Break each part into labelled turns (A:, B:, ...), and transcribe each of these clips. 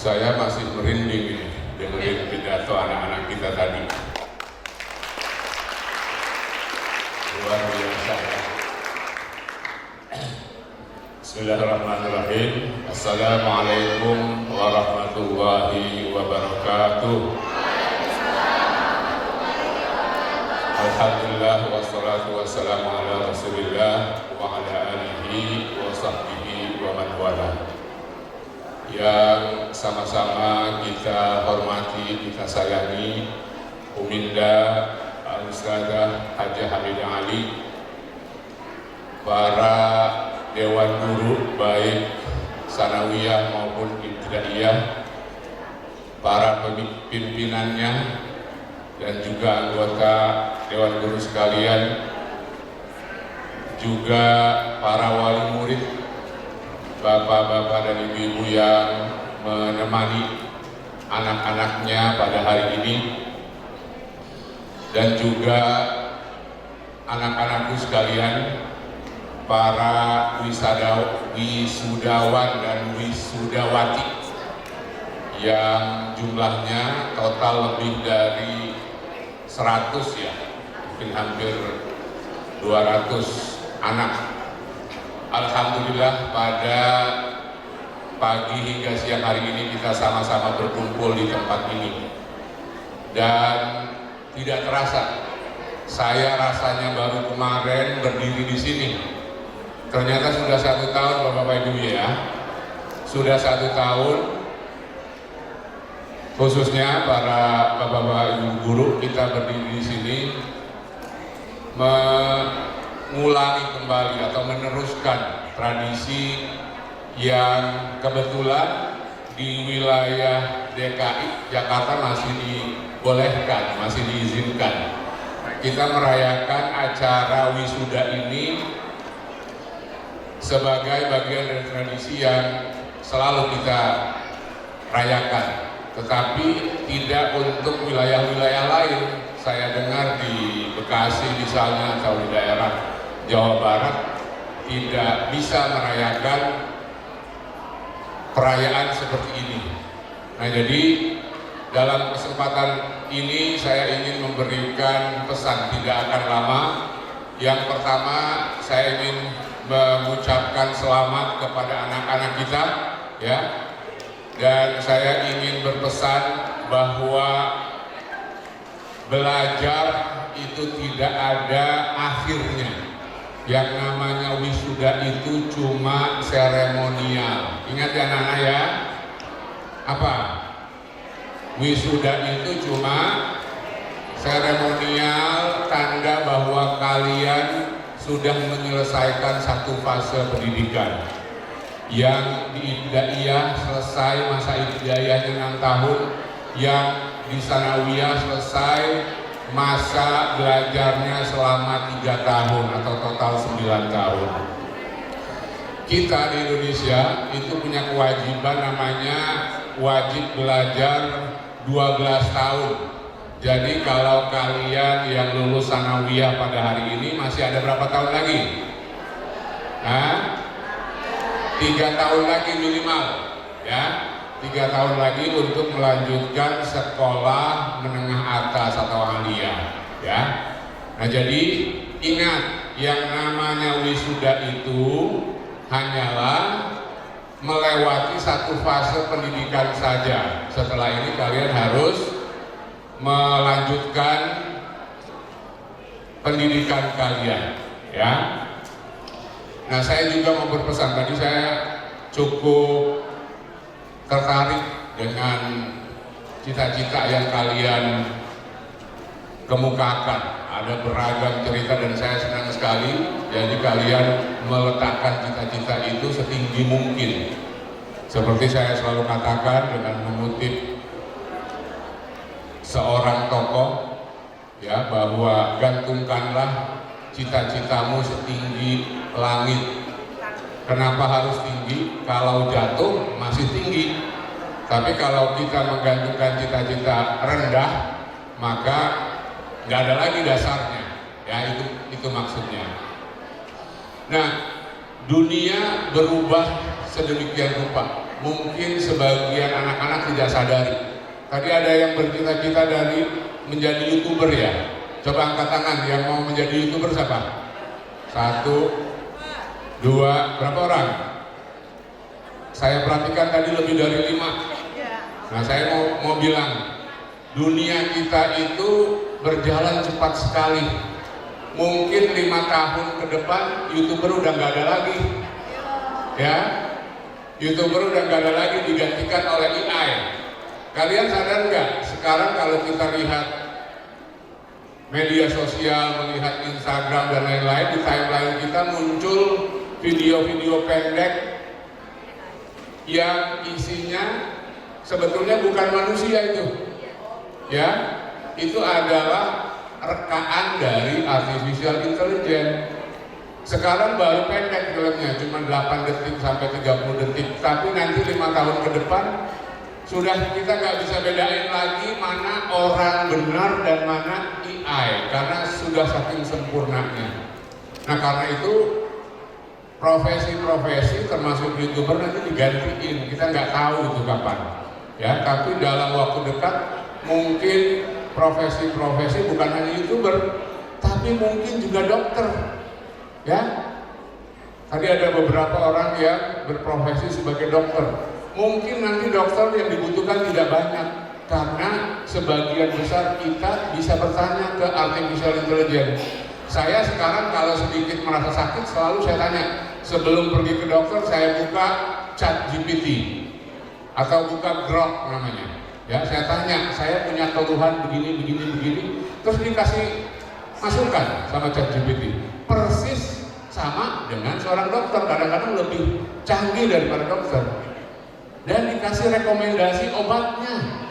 A: Saya masih merinding ini dengerin pidato anak-anak kita tadi. Luar biasa ya. Bismillahirrahmanirrahim. Assalamualaikum warahmatullahi wabarakatuh. Alhamdulillah wassalatu wassalamu ala Rasulillah wa ala alihi wa sahbihi wa man wala. Yang sama-sama kita hormati, kita sayangi Uminda Al-Ustadzah Hajah Hamidah Ali, para Dewan Guru baik Sanawiyah maupun Ibtidaiyah, para pimpinannya, dan juga anggota Dewan Guru sekalian, juga para wali murid, bapak-bapak dan ibu-ibu yang menemani anak-anaknya pada hari ini, dan juga anak-anakku sekalian, para wisudawan dan wisudawati yang jumlahnya total lebih dari 100 ya, mungkin hampir 200 anak. Alhamdulillah pada pagi hingga siang hari ini kita sama-sama berkumpul di tempat ini, dan tidak terasa, saya rasanya baru kemarin berdiri di sini. Ternyata sudah 1 tahun Bapak Ibu ya, sudah 1 tahun, khususnya para bapak-bapak ibu guru kita berdiri di sini mengulangi kembali atau meneruskan tradisi yang kebetulan di wilayah DKI Jakarta masih dibolehkan, masih diizinkan. Kita merayakan acara wisuda ini sebagai bagian dari tradisi yang selalu kita rayakan, tetapi tidak untuk wilayah-wilayah lain. Saya dengar di Bekasi misalnya atau di daerah Jawa Barat tidak bisa merayakan perayaan seperti ini. Nah, jadi dalam kesempatan ini saya ingin memberikan pesan tidak akan lama. Yang pertama, saya ingin mengucapkan selamat kepada anak-anak kita ya, dan saya ingin berpesan bahwa belajar itu tidak ada akhirnya. Yang namanya wisuda itu cuma seremonial. Ingat ya anak-anak ya, apa? Wisuda itu cuma seremonial, tanda bahwa kalian sudah menyelesaikan satu fase pendidikan. Yang di Ibtidaiyah selesai masa ibtidaiyahnya 6 tahun, yang di Sanawiyah selesai masa belajarnya selama 3 tahun atau total 9 tahun. Kita di Indonesia itu punya kewajiban namanya wajib belajar 12 tahun. Jadi kalau kalian yang lulus Sanawiyah pada hari ini masih ada berapa tahun lagi? 3 tahun lagi minimal ya. 3 tahun lagi untuk melanjutkan sekolah menengah atas atau aliyah ya. Nah, jadi ingat, yang namanya wisuda itu hanyalah melewati satu fase pendidikan saja. Setelah ini kalian harus melanjutkan pendidikan kalian ya. Nah, saya juga mau berpesan, tadi saya cukup tertarik dengan cita-cita yang kalian kemukakan. Ada beragam cerita dan saya senang sekali. Jadi kalian meletakkan cita-cita itu setinggi mungkin. Seperti saya selalu katakan dengan mengutip seorang tokoh ya, bahwa gantungkanlah cita-citamu setinggi langit. Kenapa harus tinggi? Kalau jatuh masih tinggi. Tapi kalau kita menggantungkan cita-cita rendah, maka nggak ada lagi dasarnya. Ya, itu maksudnya. Nah, dunia berubah sedemikian rupa. mungkin sebagian anak-anak tidak sadari. Tadi ada yang bercita-cita dari menjadi YouTuber ya. Coba angkat tangan yang mau menjadi YouTuber siapa? 1, 2, berapa orang? Saya perhatikan tadi lebih dari 5. Nah, saya mau bilang, dunia kita itu berjalan cepat sekali. Mungkin 5 tahun ke depan YouTuber udah nggak ada lagi, ya. YouTuber udah nggak ada lagi, digantikan oleh AI. Kalian sadar nggak? Sekarang kalau kita lihat media sosial, melihat Instagram dan lain-lain, di timeline kita muncul video-video pendek yang isinya sebetulnya bukan manusia itu, ya, itu adalah rekaan dari artificial intelligence. Sekarang baru pendek filmnya, cuma 8 detik sampai 30 detik, tapi nanti 5 tahun ke depan sudah kita nggak bisa bedain lagi mana orang benar dan mana AI, karena sudah saking sempurnanya. Nah, karena itu profesi-profesi termasuk YouTuber nanti digantiin, kita nggak tahu itu kapan, ya. Tapi dalam waktu dekat mungkin profesi-profesi bukan hanya YouTuber, tapi mungkin juga dokter, ya. Tadi ada beberapa orang yang berprofesi sebagai dokter. Mungkin nanti dokter yang dibutuhkan tidak banyak, karena sebagian besar kita bisa bertanya ke artificial intelligence. Saya sekarang kalau sedikit merasa sakit selalu saya tanya, sebelum pergi ke dokter saya buka ChatGPT atau buka Grok namanya. Ya, saya tanya, saya punya keluhan begini, terus dikasih masukan sama ChatGPT. Persis sama dengan seorang dokter, kadang-kadang lebih canggih daripada dokter. Dan dikasih rekomendasi obatnya,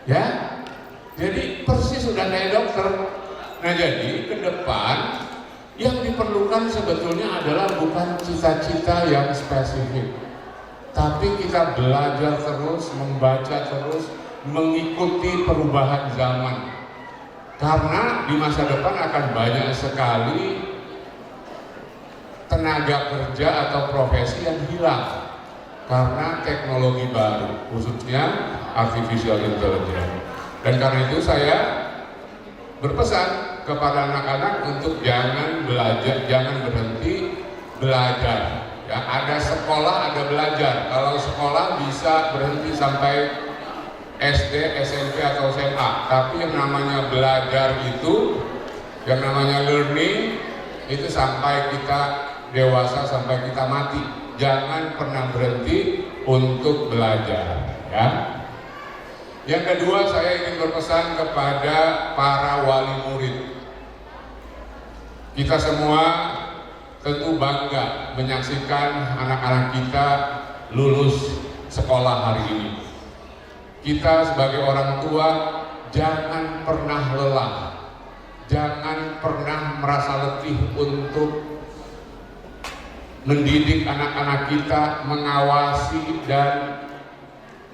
A: ya. Jadi persis sudah kayak dokter. Nah, jadi ke depan yang diperlukan sebetulnya adalah bukan cita-cita yang spesifik, tapi kita belajar terus, membaca terus, mengikuti perubahan zaman. Karena di masa depan akan banyak sekali tenaga kerja atau profesi yang hilang karena teknologi baru, khususnya artificial intelligence. Dan karena itu saya berpesan kepada anak-anak untuk jangan belajar, jangan berhenti belajar. Ya, ada sekolah, ada belajar. Kalau sekolah bisa berhenti sampai SD, SMP atau SMA. Tapi yang namanya belajar itu, yang namanya learning itu sampai kita dewasa, sampai kita mati. Jangan pernah berhenti untuk belajar, ya. Yang kedua, saya ingin berpesan kepada para wali murid. Kita semua tentu bangga menyaksikan anak-anak kita lulus sekolah hari ini. Kita sebagai orang tua jangan pernah lelah, jangan pernah merasa letih untuk mendidik anak-anak kita, mengawasi dan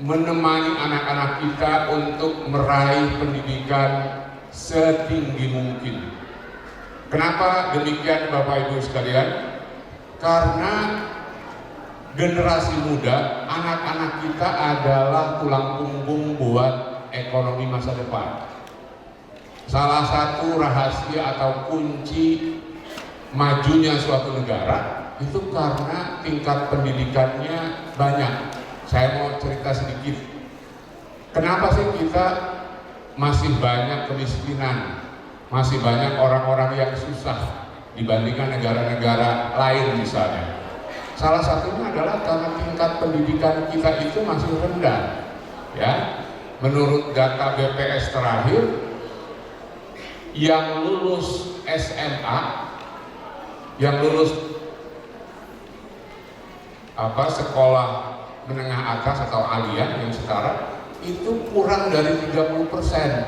A: menemani anak-anak kita untuk meraih pendidikan setinggi mungkin. Kenapa demikian Bapak Ibu sekalian? Karena generasi muda, anak-anak kita adalah tulang punggung buat ekonomi masa depan. Salah satu rahasia atau kunci majunya suatu negara itu karena tingkat pendidikannya banyak. Saya mau cerita sedikit. Kenapa sih kita masih banyak kemiskinan, masih banyak orang-orang yang susah dibandingkan negara-negara lain misalnya? Salah satunya adalah karena tingkat pendidikan kita itu masih rendah. Ya, menurut data BPS terakhir, yang lulus SMA, yang lulus sekolah menengah atas atau aliyah yang sekarang itu kurang dari 30%,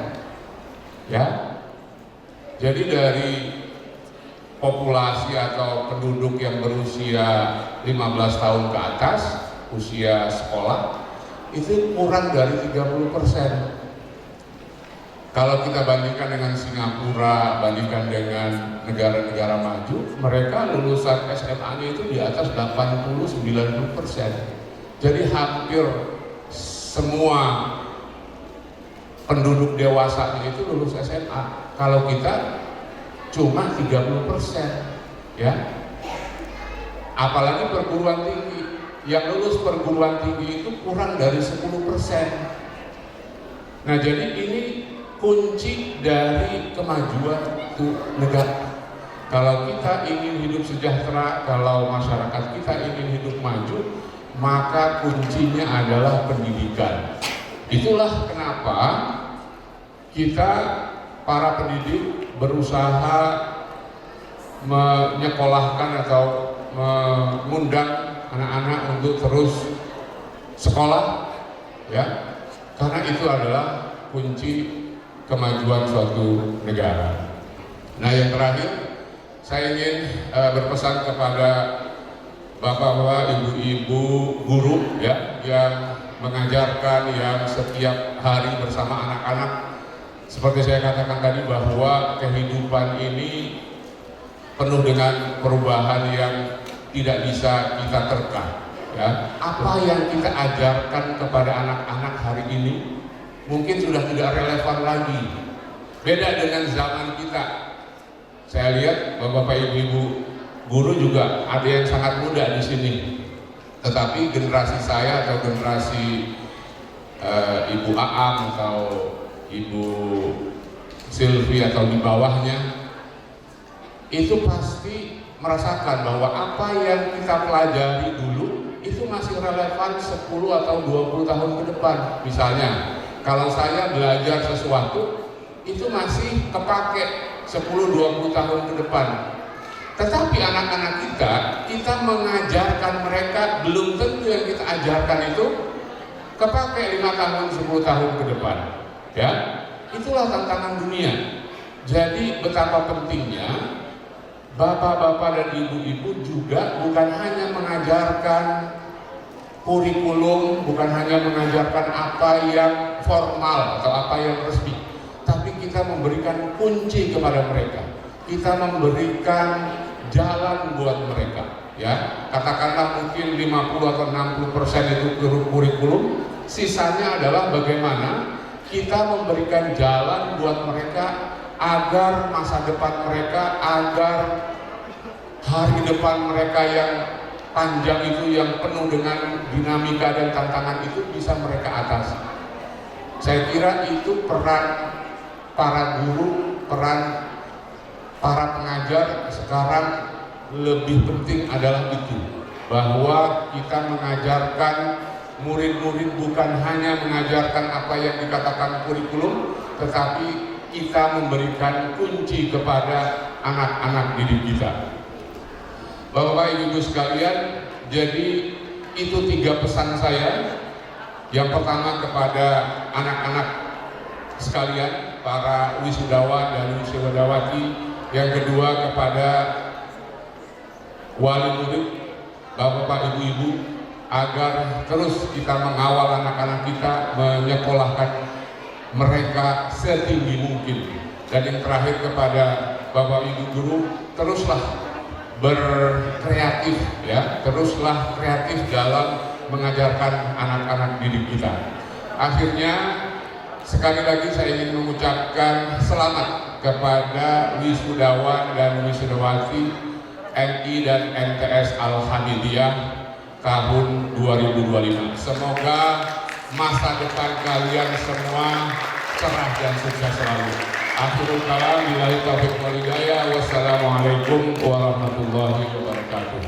A: ya. Jadi dari populasi atau penduduk yang berusia 15 tahun ke atas, usia sekolah, itu kurang dari 30%. Kalau kita bandingkan dengan Singapura, bandingkan dengan negara-negara maju, mereka lulusan SMA-nya itu di atas 80-90%. Jadi hampir semua penduduk dewasanya itu lulus SMA. Kalau kita cuma 30%, ya. Apalagi perguruan tinggi, yang lulus perguruan tinggi itu kurang dari 10%. Nah, jadi ini kunci dari kemajuan negara. Kalau kita ingin hidup sejahtera, kalau masyarakat kita ingin hidup maju, maka kuncinya adalah pendidikan. Itulah kenapa kita para pendidik berusaha menyekolahkan atau mengundang anak-anak untuk terus sekolah, ya, karena itu adalah kunci kemajuan suatu negara. Nah, yang terakhir saya ingin berpesan kepada bapak-bapak, ibu-ibu, guru, ya, yang mengajarkan, yang setiap hari bersama anak-anak. Seperti saya katakan tadi bahwa kehidupan ini penuh dengan perubahan yang tidak bisa kita terka. Ya, apa yang kita ajarkan kepada anak-anak hari ini mungkin sudah tidak relevan lagi. Beda dengan zaman kita. Saya lihat bapak-bapak, ibu-ibu guru juga ada yang sangat muda di sini. Tetapi generasi saya atau generasi Ibu Aam atau Ibu Silvi atau di bawahnya itu pasti merasakan bahwa apa yang kita pelajari dulu itu masih relevan 10 atau 20 tahun ke depan. Misalnya, kalau saya belajar sesuatu itu masih kepake 10-20 tahun ke depan. Tetapi anak-anak kita mengajarkan mereka, belum tentu yang kita ajarkan itu kepake 5 tahun, 10 tahun ke depan. Ya, itulah tantangan dunia. Jadi betapa pentingnya bapak-bapak dan ibu-ibu juga bukan hanya mengajarkan kurikulum, bukan hanya mengajarkan apa yang formal atau apa yang resmi, tapi kita memberikan kunci kepada mereka. Kita memberikan jalan buat mereka, ya. Katakanlah mungkin 50 atau 60% itu kurikulum, sisanya adalah bagaimana kita memberikan jalan buat mereka agar masa depan mereka, agar hari depan mereka yang panjang itu, yang penuh dengan dinamika dan tantangan itu bisa mereka atasi. Saya kira itu peran para guru, peran para pengajar sekarang lebih penting adalah itu, bahwa kita mengajarkan murid-murid bukan hanya mengajarkan apa yang dikatakan kurikulum, tetapi kita memberikan kunci kepada anak-anak didik kita. Bapak Ibu sekalian, jadi itu 3 pesan saya. Yang pertama kepada anak-anak sekalian, para wisudawan dan wisudawati. Yang kedua kepada wali murid, bapak-bapak, ibu-ibu, agar terus kita mengawal anak-anak kita, menyekolahkan mereka setinggi mungkin. Dan yang terakhir kepada bapak ibu guru, teruslah berkreatif, ya, teruslah kreatif dalam mengajarkan anak-anak didik kita. Akhirnya sekali lagi saya ingin mengucapkan selamat kepada wisudawan dan wisudawati MI dan MTS Al-Hamidiyah tahun 2025. Semoga masa depan kalian semua cerah dan sukses selalu. Akhirul kalam, billahi taufiq wal hidayah. Wassalamualaikum warahmatullahi wabarakatuh.